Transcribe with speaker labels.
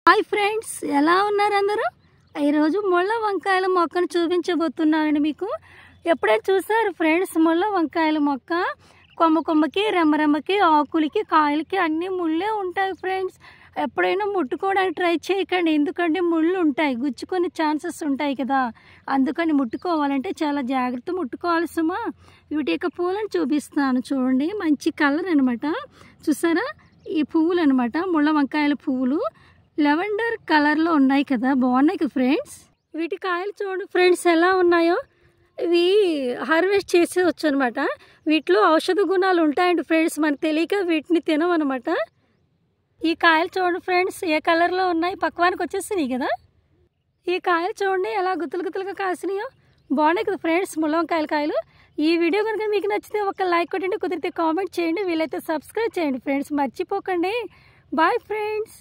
Speaker 1: Hi friends, ఎలా ఉన్నారు అందరూ? ఈరోజు ముళ్ళ వంకాయల మొక్కను చూపించబోతున్నానండి మీకు. ఎప్పుడైనా చూసారు ఫ్రెండ్స్? ముళ్ళ వంకాయల మొక్క కొమ్మకి రెమ్మకి ఆకులకి కాయలకి అన్నీ ముళ్ళే ఉంటాయి ఫ్రెండ్స్. ఎప్పుడైనా ముట్టుకోవడానికి ట్రై చేయకండి, ఎందుకంటే ముళ్ళు ఉంటాయి, గుచ్చుకునే ఛాన్సెస్ ఉంటాయి కదా. అందుకని ముట్టుకోవాలంటే చాలా జాగ్రత్త ముట్టుకోవాలి సుమా. వీటి యొక్క పూలను చూపిస్తాను చూడండి. మంచి కలర్ అనమాట. చూసారా? ఈ పువ్వులు అనమాట ముళ్ళ వంకాయల పువ్వులు. లెవెండర్ కలర్లో ఉన్నాయి కదా, బాగున్నాయి కదా ఫ్రెండ్స్. వీటి కాయలు చూడండి ఫ్రెండ్స్ ఎలా ఉన్నాయో. ఇవి హార్వెస్ట్ చేసేవచ్చు అనమాట. వీటిలో ఔషధ గుణాలు ఉంటాయండి ఫ్రెండ్స్, మనకు తెలియక వీటిని తినమనమాట. ఈ కాయలు చూడండి ఫ్రెండ్స్ ఏ కలర్లో ఉన్నాయి, పక్వానికి వచ్చేసినాయి కదా. ఈ కాయలు చూడండి ఎలా గుత్తులుగా కాసినాయో, బాగున్నాయి కదా ఫ్రెండ్స్ ముళ్ళ వంకాయల కాయలు. ఈ వీడియో కనుక మీకు నచ్చితే ఒక లైక్ కొట్టండి, కుదిరితే కామెంట్ చేయండి, వీలైతే సబ్స్క్రైబ్ చేయండి ఫ్రెండ్స్, మర్చిపోకండి. Bye friends.